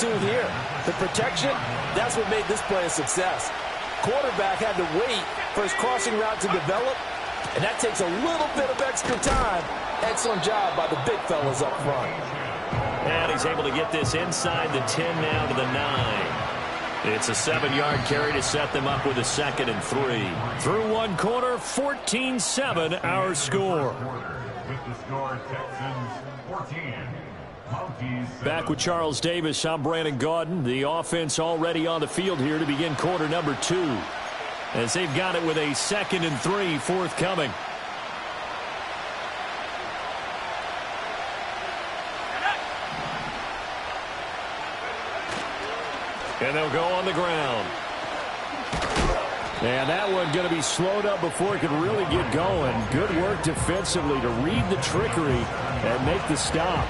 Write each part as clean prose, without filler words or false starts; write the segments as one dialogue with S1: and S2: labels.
S1: to here. The protection, that's what made this play a success. Quarterback had to wait for his crossing route to develop, and that takes a little bit of extra time. Excellent job by the big fellas up front.
S2: And he's able to get this inside the 10 now to the 9. It's a 7-yard carry to set them up with a 2nd and 3. Through one quarter, 14-7 our score. Back with Charles Davis, I'm Brandon Gaudin. The offense already on the field here to begin quarter number 2. As they've got it with a 2nd and 3 forthcoming. And they'll go on the ground. And that one going to be slowed up before it could really get going. Good work defensively to read the trickery and make the stop.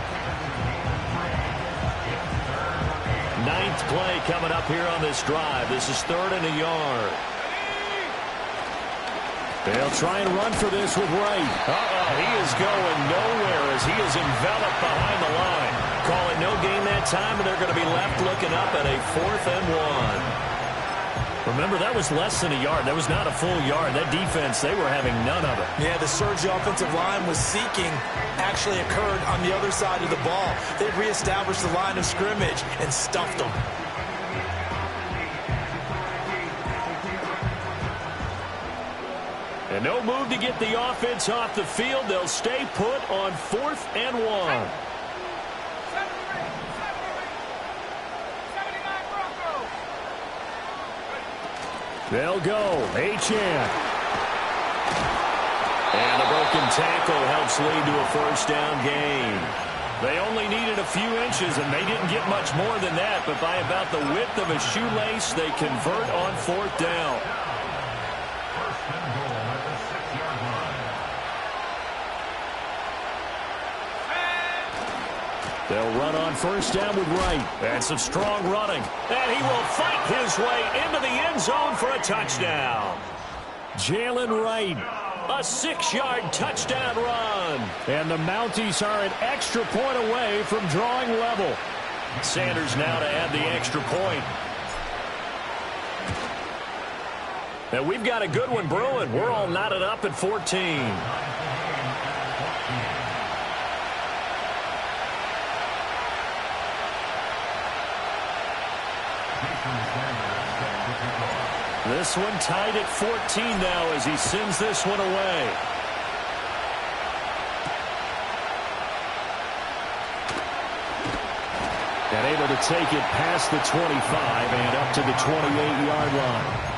S2: 9th play coming up here on this drive. This is 3rd and a yard. They'll try and run for this with Wright. He is going nowhere as he is enveloped behind the line. Call it no gain that time, and they're going to be left looking up at a 4th and 1. Remember, that was less than a yard. That was not a full yard. That defense, they were having none of it.
S1: Yeah, the surge the offensive line was seeking actually occurred on the other side of the ball. They reestablished the line of scrimmage and stuffed them.
S2: And no move to get the offense off the field. They'll stay put on 4th and 1. They'll go. Achane. And a broken tackle helps lead to a 1st down gain. They only needed a few inches, and they didn't get much more than that. But by about the width of a shoelace, they convert on 4th down. They'll run on 1st down with Wright. And some strong running. And he will fight his way into the end zone for a touchdown. Jalen Wright, a 6-yard touchdown run. And the Mounties are an extra point away from drawing level. Sanders now to add the extra point. And we've got a good one brewing. We're all knotted up at 14. This one tied at 14 now as he sends this one away. And able to take it past the 25 and up to the 28-yard line.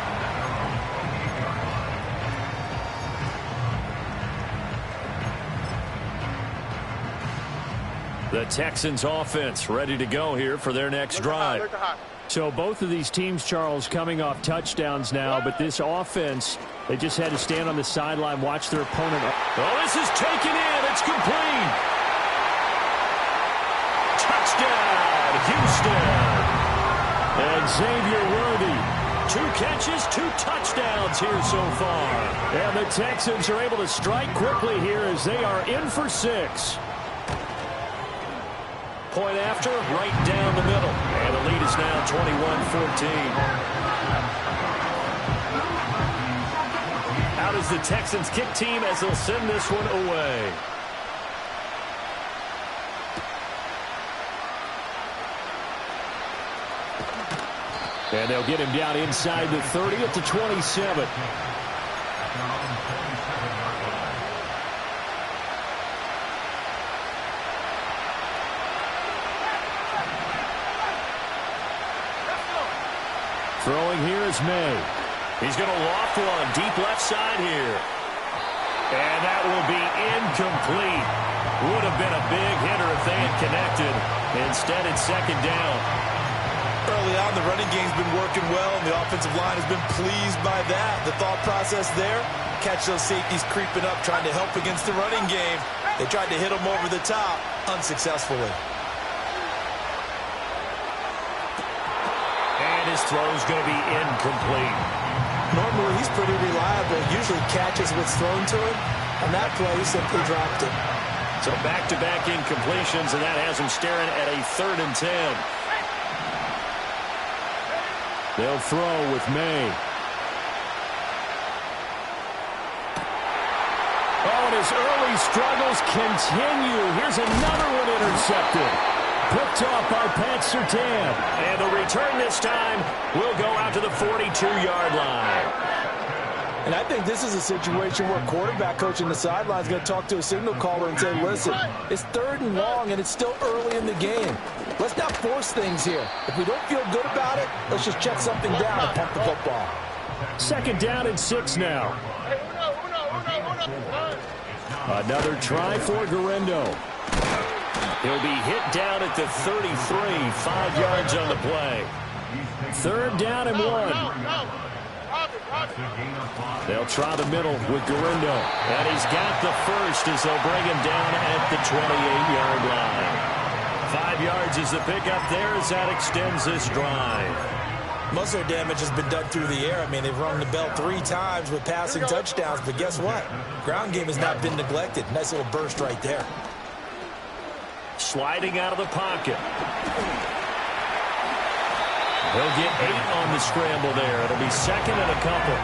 S2: The Texans offense ready to go here for their next drive. So both of these teams, Charles, coming off touchdowns now, but this offense, they just had to stand on the sideline, watch their opponent. Oh, this is taken in. It's complete. Touchdown, Houston. And Xavier Worthy, 2 catches, 2 touchdowns here so far. And the Texans are able to strike quickly here as they are in for 6. Point after, right down the middle. And the lead is now 21-14. Out is the Texans kick team as they'll send this one away. And they'll get him down inside the 30 at the 27. Throwing here is May. He's going to loft one deep left side here. And that will be incomplete. Would have been a big hitter if they had connected. Instead, it's 2nd down.
S1: Early on, the running game's been working well, and the offensive line has been pleased by that. The thought process there, catch those safeties creeping up, trying to help against the running game. They tried to hit them over the top, unsuccessfully.
S2: His throw is going to be incomplete.
S1: Normally, he's pretty reliable. Usually catches what's thrown to him. On that play, he simply dropped it.
S2: So back-to-back incompletions, and that has him staring at a 3rd and 10. They'll throw with May. Oh, and his early struggles continue. Here's another one intercepted. Picked off by Pat Surtain. And the return this time will go out to the 42-yard line.
S1: And I think this is a situation where quarterback coach in the sideline is going to talk to a signal caller and say, listen, it's 3rd and long, and it's still early in the game. Let's not force things here. If we don't feel good about it, let's just check something down and pump the football.
S2: 2nd down and 6 now. Another try for Guerrero. He'll be hit down at the 33, 5 yards on the play. 3rd down and 1. They'll try the middle with Guerrero. And he's got the first as they'll bring him down at the 28-yard line. 5 yards is the pickup there as that extends this drive.
S1: Most of their damage has been done through the air. I mean, they've rung the bell 3 times with passing touchdowns, but guess what? Ground game has not been neglected. Nice little burst right there.
S2: Sliding out of the pocket. He'll get 8 on the scramble there. It'll be 2nd and a couple.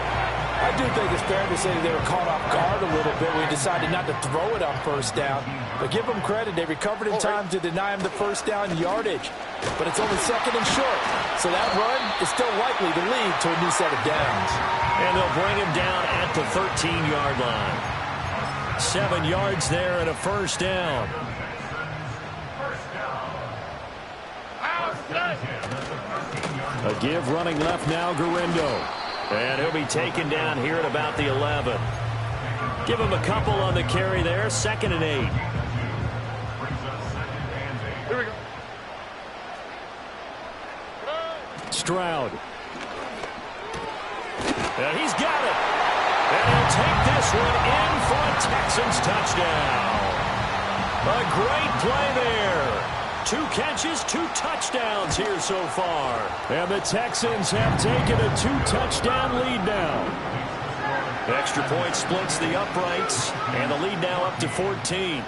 S1: I do think it's fair to say they were caught off guard a little bit when he decided not to throw it on 1st down. But give them credit. They recovered in time to deny him the 1st down yardage. But it's only 2nd and short. So that run is still likely to lead to a new set of downs.
S2: And they'll bring him down at the 13-yard line. 7 yards there and a 1st down. A give running left now, Guerrero. And he'll be taken down here at about the 11. Give him a couple on the carry there. 2nd and 8.
S3: Here we go.
S2: Stroud. And he's got it. And he'll take this one in for a Texans touchdown. A great play there. 2 catches, 2 touchdowns here so far. And the Texans have taken a 2-touchdown lead now. Extra point splits the uprights, and the lead now up to 14.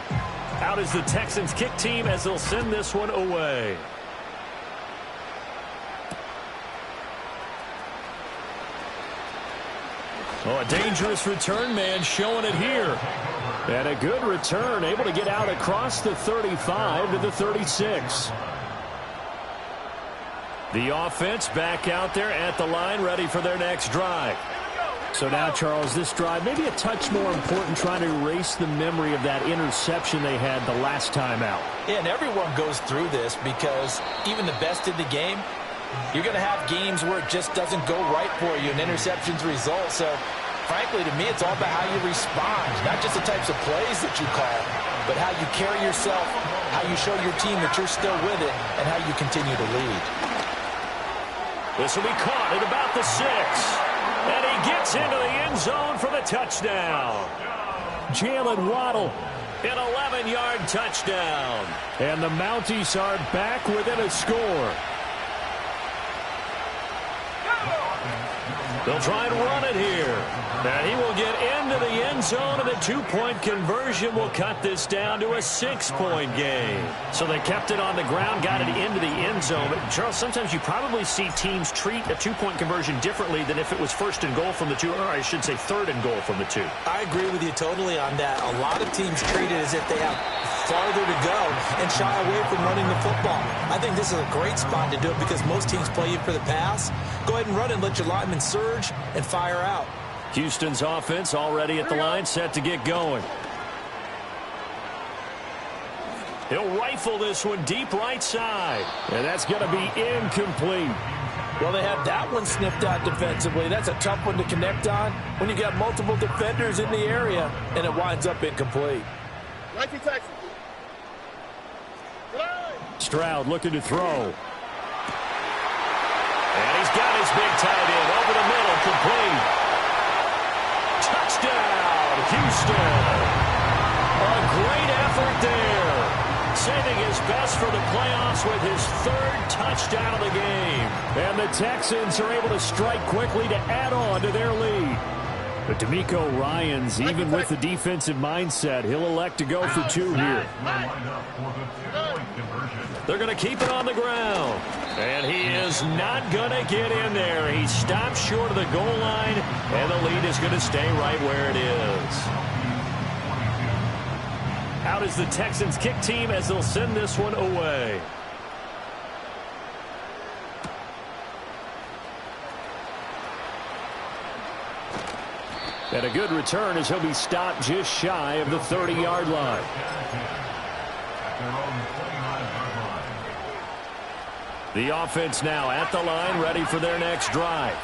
S2: Out is the Texans kick team as they'll send this one away. Oh, a dangerous return man showing it here. And a good return, able to get out across the 35 to the 36. The offense back out there at the line, ready for their next drive. So now, Charles, this drive maybe a touch more important, trying to erase the memory of that interception they had the last time out.
S1: Yeah, and everyone goes through this because even the best in the game, you're going to have games where it just doesn't go right for you and interceptions result. So, frankly, to me, it's all about how you respond, not just the types of plays that you call, but how you carry yourself, how you show your team that you're still with it, and how you continue to lead.
S2: This will be caught at about the 6. And he gets into the end zone for the touchdown. Jalen Waddle, an 11-yard touchdown. And the Mounties are back within a score. They'll try and run it here. And he will get into the end zone, and the 2-point conversion will cut this down to a 6-point game. So they kept it on the ground, got it into the end zone. But, Charles, sometimes you probably see teams treat a 2-point conversion differently than if it was 1st and goal from the 2, or I should say 3rd and goal from the 2.
S1: I agree with you totally on that. A lot of teams treat it as if they have farther to go and shy away from running the football. I think this is a great spot to do it because most teams play you for the pass. Go ahead and run and let your linemen surge and fire out.
S2: Houston's offense already at the line, set to get going. He'll rifle this one deep right side. And that's going to be incomplete.
S1: Well, they have that one sniffed out defensively. That's a tough one to connect on when you got multiple defenders in the area, and it winds up incomplete.
S2: Stroud looking to throw. And he's got his big tight end over the middle, complete. Touchdown, Houston. A great effort there. Saving his best for the playoffs with his 3rd touchdown of the game. And the Texans are able to strike quickly to add on to their lead. But DeMeco Ryans, even with the defensive mindset, he'll elect to go for 2 here. They're going to keep it on the ground. And he was not going to get in there. He stopped short of the goal line, and the lead is going to stay right where it is. Out is the Texans kick team as they'll send this one away. And a good return as he'll be stopped just shy of the 30-yard line. The offense now at the line, ready for their next drive.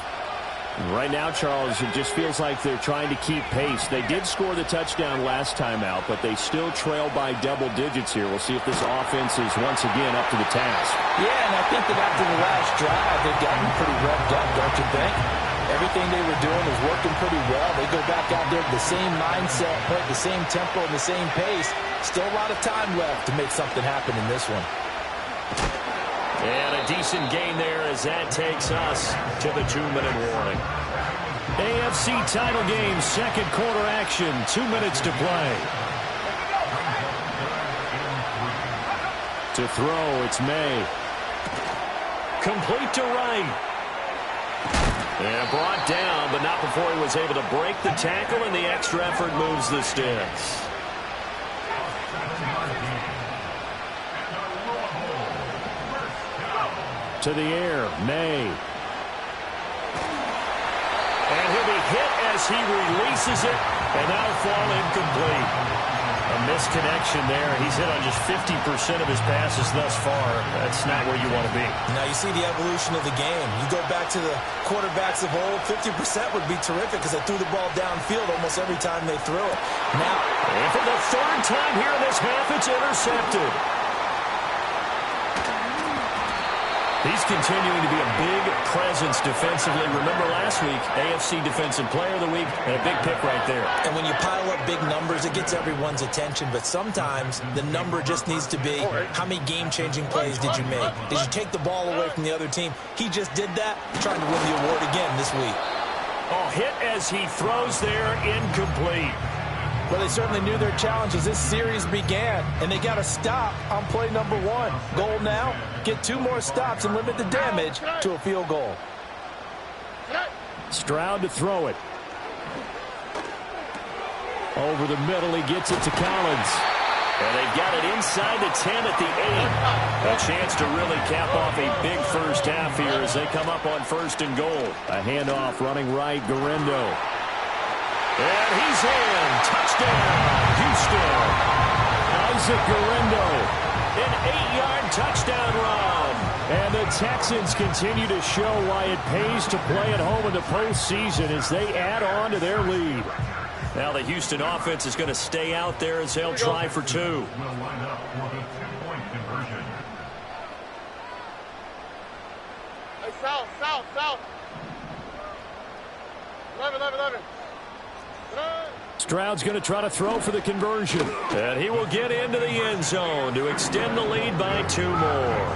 S2: Right now, Charles, it just feels like they're trying to keep pace. They did score the touchdown last time out, but they still trail by double digits here. We'll see if this offense is once again up to the task.
S1: Yeah, and I think that after the last drive, they've gotten pretty revved up, don't you think? Everything they were doing was working pretty well. They go back out there with the same mindset, play at the same tempo and the same pace. Still a lot of time left to make something happen in this one.
S2: And a decent gain there as that takes us to the 2-minute warning. AFC title game, second quarter action, 2 minutes to play. To throw, it's May. Complete to Wright. And brought down, but not before he was able to break the tackle, and the extra effort moves the sticks. To the air, May. And he'll be hit as he releases it, and that'll fall incomplete. A misconnection there. He's hit on just 50% of his passes thus far. That's not where you want to be.
S1: Now you see the evolution of the game. You go back to the quarterbacks of old, 50% would be terrific because they threw the ball downfield almost every time they threw it. Now,
S2: and for the third time here in this half, it's intercepted. He's continuing to be a big presence defensively. Remember last week, AFC Defensive Player of the Week, and a big pick right there.
S1: And when you pile up big numbers, it gets everyone's attention. But sometimes the number just needs to be, how many game-changing plays did you make? Did you take the ball away from the other team? He just did that, trying to win the award again this week.
S2: Oh, hit as he throws there, incomplete.
S1: Well, they certainly knew their challenge as this series began, and they got to stop on play number 1. Goal now, get 2 more stops and limit the damage to a field goal.
S2: Stroud to throw it. Over the middle, he gets it to Collins. And they've got it inside the 10 at the 8. A chance to really cap off a big first half here as they come up on 1st and goal. A handoff running right, Garendo. And he's in. Touchdown, Houston. Isaac Garendo. An 8-yard touchdown run. And the Texans continue to show why it pays to play at home in the postseason as they add on to their lead. Now the Houston offense is going to stay out there as they'll try for 2.
S3: Hey, south. 11.
S2: Stroud's going to try to throw for the conversion. And he will get into the end zone to extend the lead by 2 more.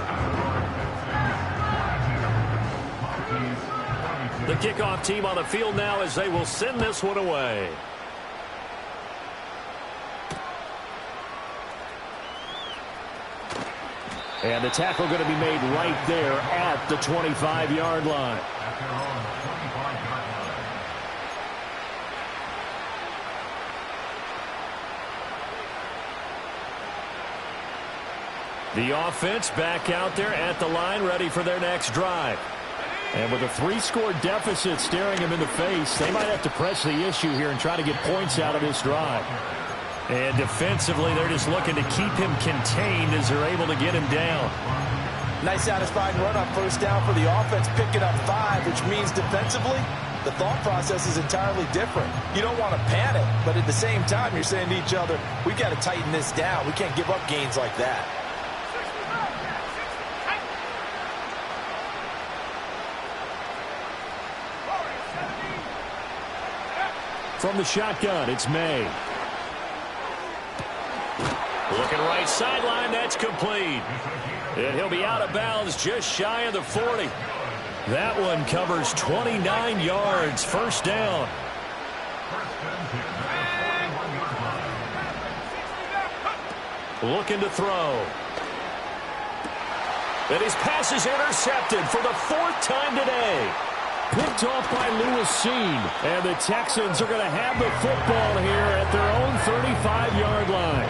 S2: The kickoff team on the field now as they will send this one away. And the tackle going to be made right there at the 25-yard line. The offense back out there at the line, ready for their next drive. And with a 3-score deficit staring him in the face, they might have to press the issue here and try to get points out of this drive. And defensively, they're just looking to keep him contained as they're able to get him down.
S1: Nice satisfying run on 1st down for the offense, picking up 5, which means defensively, the thought process is entirely different. You don't want to panic, but at the same time, you're saying to each other, we've got to tighten this down. We can't give up gains like that.
S2: From the shotgun, it's May. Looking right sideline, that's complete. And he'll be out of bounds just shy of the 40. That one covers 29 yards, 1st down. Looking to throw. And his pass is intercepted for the 4th time today. Picked off by Lewisine. And the Texans are going to have the football here at their own 35-yard line.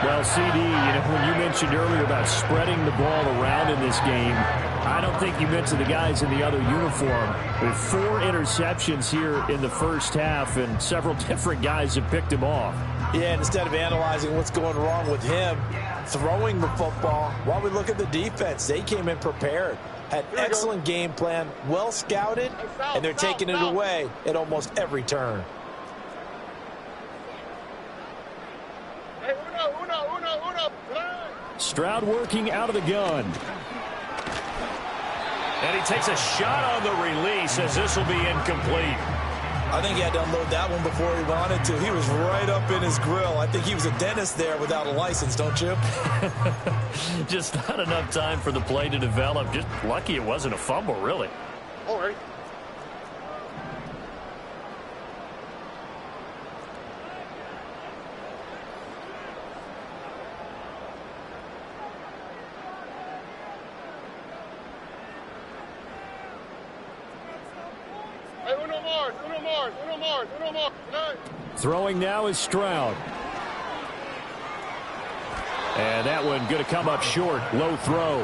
S2: Well, CD, when you mentioned earlier about spreading the ball around in this game, I don't think you meant to the guys in the other uniform. With 4 interceptions here in the first half, and several different guys have picked him off.
S1: Yeah, and instead of analyzing what's going wrong with him throwing the football, while we look at the defense, they came in prepared. Had excellent game plan, well scouted, and they're taking it away at almost every turn.
S2: Stroud working out of the gun. And he takes a shot on the release as this will be incomplete.
S1: I think he had to unload that one before he wanted to. He was right up in his grill. I think he was a dentist there without a license, don't you?
S2: Just not enough time for the play to develop. Just lucky it wasn't a fumble, really.
S3: All right.
S2: Throwing now is Stroud. And that one going to come up short. Low throw.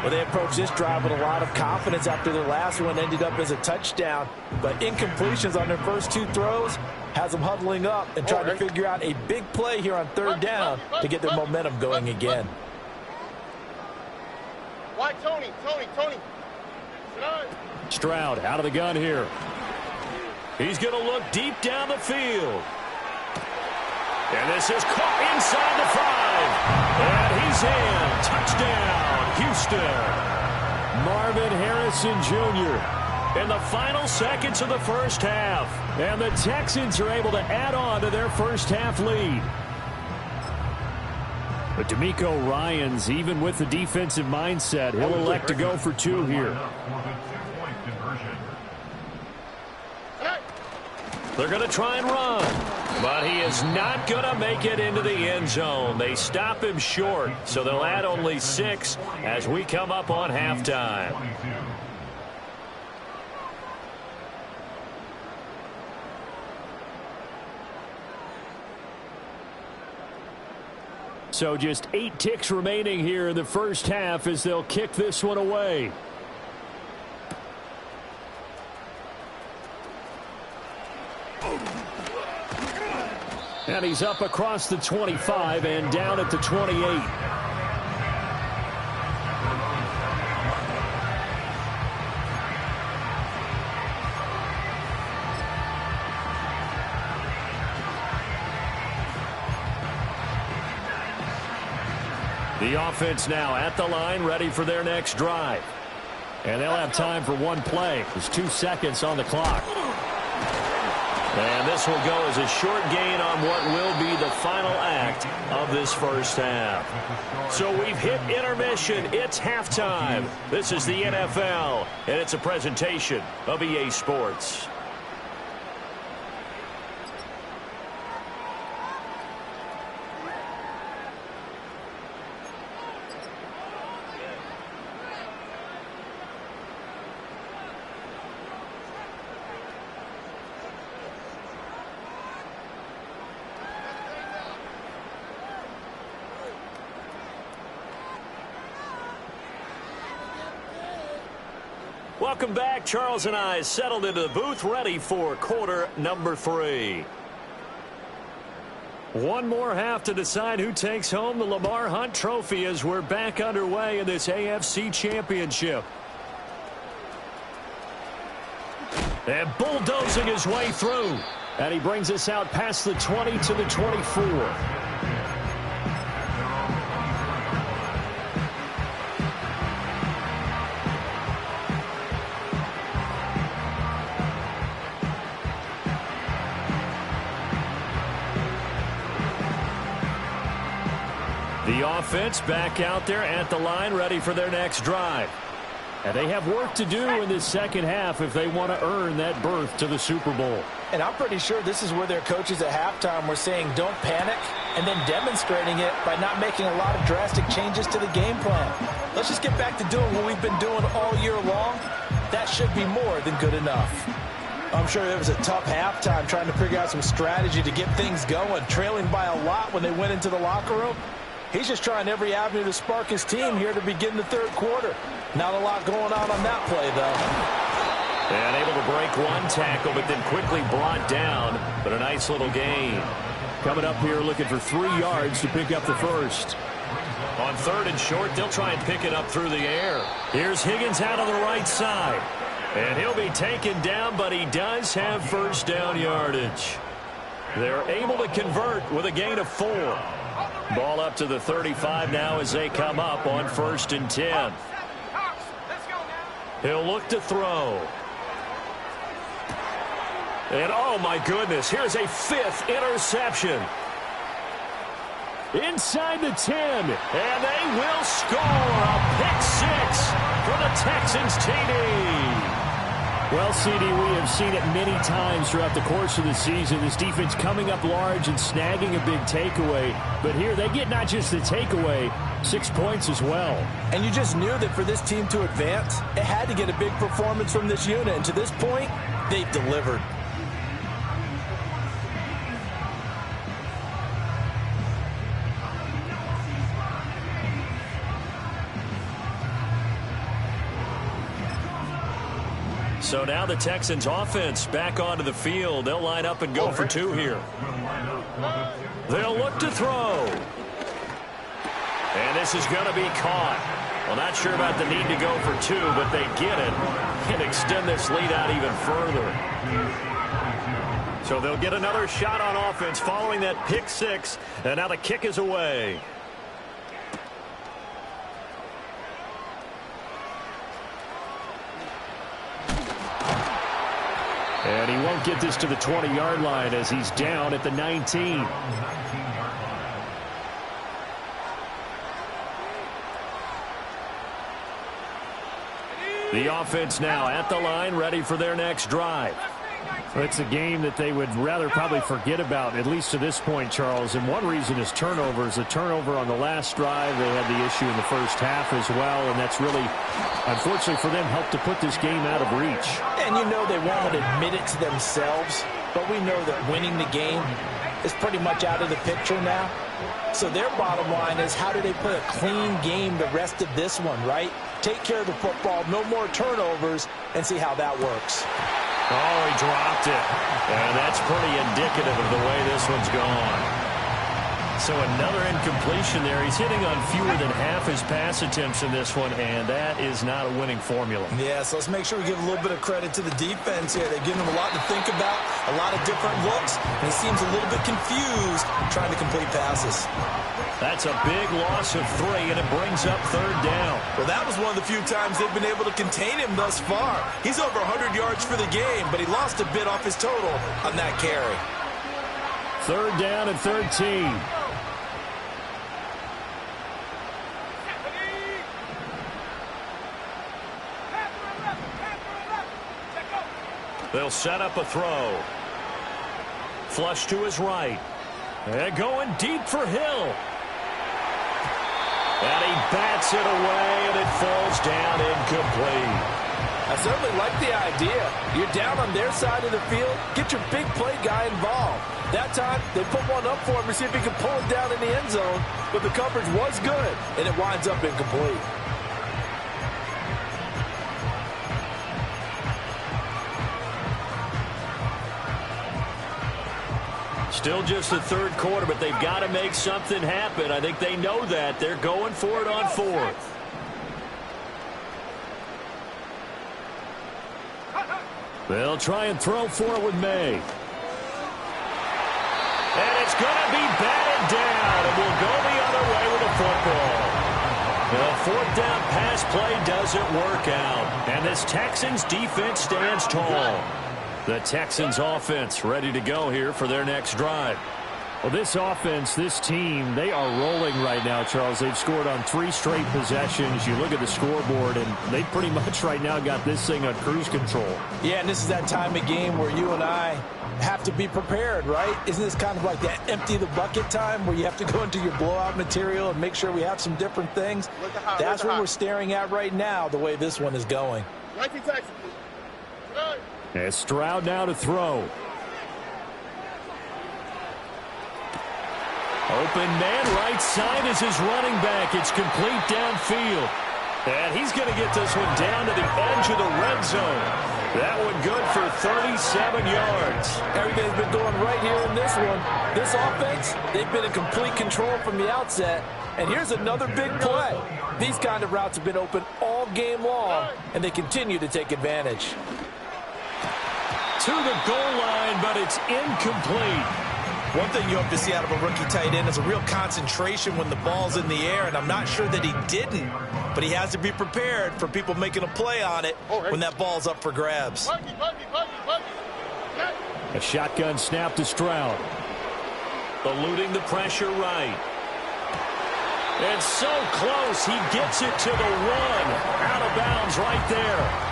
S1: Well, they approached this drive with a lot of confidence after their last one ended up as a touchdown. But incompletions on their first 2 throws has them huddling up and trying to figure out a big play here on 3rd down to get their momentum going again.
S3: Why, Tony?
S2: Stroud out of the gun here. He's going to look deep down the field. And this is caught inside the 5. And he's in. Touchdown, Houston. Marvin Harrison Jr. in the final seconds of the first half. And the Texans are able to add on to their first half lead. But D'Amico Ryans, even with the defensive mindset, he'll elect to go for 2 here. They're going to try and run, but he is not going to make it into the end zone. They stop him short, so they'll add only 6 as we come up on halftime. So just 8 ticks remaining here in the first half as they'll kick this one away. And he's up across the 25 and down at the 28. The offense now at the line, ready for their next drive. And they'll have time for 1 play. There's 2 seconds on the clock. And this will go as a short gain on what will be the final act of this first half. So we've hit intermission. It's halftime. This is the NFL, and it's a presentation of EA Sports. Welcome back. Charles and I settled into the booth, ready for quarter number 3. 1 more half to decide who takes home the Lamar Hunt Trophy as we're back underway in this AFC Championship. And bulldozing his way through. And he brings us out past the 20 to the 24. The offense back out there at the line, ready for their next drive. And they have work to do in this second half if they want to earn that berth to the Super Bowl.
S1: And I'm pretty sure this is where their coaches at halftime were saying don't panic, and then demonstrating it by not making a lot of drastic changes to the game plan. let's just get back to doing what we've been doing all year long. That should be more than good enough. I'm sure it was a tough halftime trying to figure out some strategy to get things going, trailing by a lot when they went into the locker room. He's just trying every avenue to spark his team here to begin the third quarter. Not a lot going on that play, though.
S2: And able to break one tackle, but then quickly brought down. But a nice little gain. Coming up here looking for 3 yards to pick up the first. On 3rd and short, they'll try and pick it up through the air. Here's Higgins out on the right side. And he'll be taken down, but he does have first down yardage. They're able to convert with a gain of 4. Ball up to the 35 now as they come up on 1st and 10. He'll look to throw. And oh my goodness, here's a 5th interception. Inside the 10, and they will score a pick 6 for the Texans TD. Well, CD, we have seen it many times throughout the course of the season. This defense coming up large and snagging a big takeaway. But here they get not just the takeaway, 6 points as well.
S1: And you just knew that for this team to advance, it had to get a big performance from this unit. And to this point, they've delivered.
S2: So now the Texans offense back onto the field. They'll line up and go for 2 here. They'll look to throw. And this is going to be caught. Well, not sure about the need to go for 2, but they get it and extend this lead out even further. So they'll get another shot on offense following that pick 6, and now the kick is away. And he won't get this to the 20-yard line as he's down at the 19. The offense now at the line, ready for their next drive. It's a game that they would rather probably forget about, at least to this point, Charles. And one reason is turnovers. A turnover on the last drive. They had the issue in the first half as well, and that's really, unfortunately for them, helped to put this game out of reach.
S1: And you know they won't admit it to themselves, but we know that winning the game is pretty much out of the picture now. So their bottom line is, how do they play a clean game the rest of this one, right? Take care of the football, no more turnovers, and see how that works.
S2: Oh, he dropped it. And that's pretty indicative of the way this one's gone. So another incompletion there. He's hitting on fewer than half his pass attempts in this one, and that is not a winning formula.
S1: Yeah, so let's make sure we give a little bit of credit to the defense here. They're giving him a lot to think about, a lot of different looks, and he seems a little bit confused trying to complete passes.
S2: That's a big loss of 3, and it brings up 3rd down.
S1: Well, that was one of the few times they've been able to contain him thus far. He's over 100 yards for the game, but he lost a bit off his total on that carry.
S2: 3rd down and 13. They'll set up a throw. Flush to his right. And going deep for Hill. And he bats it away, and it falls down incomplete.
S1: I certainly like the idea. You're down on their side of the field. Get your big play guy involved. That time, they put one up for him to see if he can pull it down in the end zone. But the coverage was good, and it winds up incomplete.
S2: Still just the 3rd quarter, but they've got to make something happen. I think they know that. They're going for it on 4th. They'll try and throw for it with May. And it's going to be batted down, and we'll go the other way with the football. The 4th down pass play doesn't work out, and this Texans defense stands tall. The Texans offense ready to go here for their next drive. Well, this offense, this team, they are rolling right now, Charles. They've scored on 3 straight possessions. You look at the scoreboard, and they pretty much right now got this thing on cruise control.
S1: Yeah, and this is that time of game where you and I have to be prepared, right? Isn't this kind of like that empty the bucket time where you have to go into your blowout material and make sure we have some different things? That's what we're staring at right now, the way this one is going.
S2: And Stroud now to throw. Open man, right side is his running back. It's complete downfield. And he's going to get this one down to the edge of the red zone. That one good for 37 yards.
S1: Everything's been going right here in this one. This offense, they've been in complete control from the outset. And here's another big play. These kind of routes have been open all game long, and they continue to take advantage.
S2: To the goal line, but it's incomplete.
S1: One thing you hope to see out of a rookie tight end is a real concentration when the ball's in the air, and I'm not sure that he didn't, but he has to be prepared for people making a play on it when that ball's up for grabs.
S2: A shotgun snap to Stroud. Eluding the pressure right. And so close, he gets it to the one. Out of bounds right there.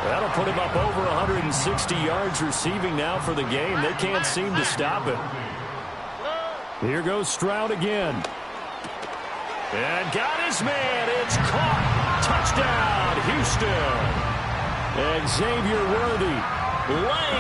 S2: That'll put him up over 160 yards receiving now for the game. They can't seem to stop it. Here goes Stroud again. And got his man. It's caught. Touchdown, Houston. And Xavier Worthy laying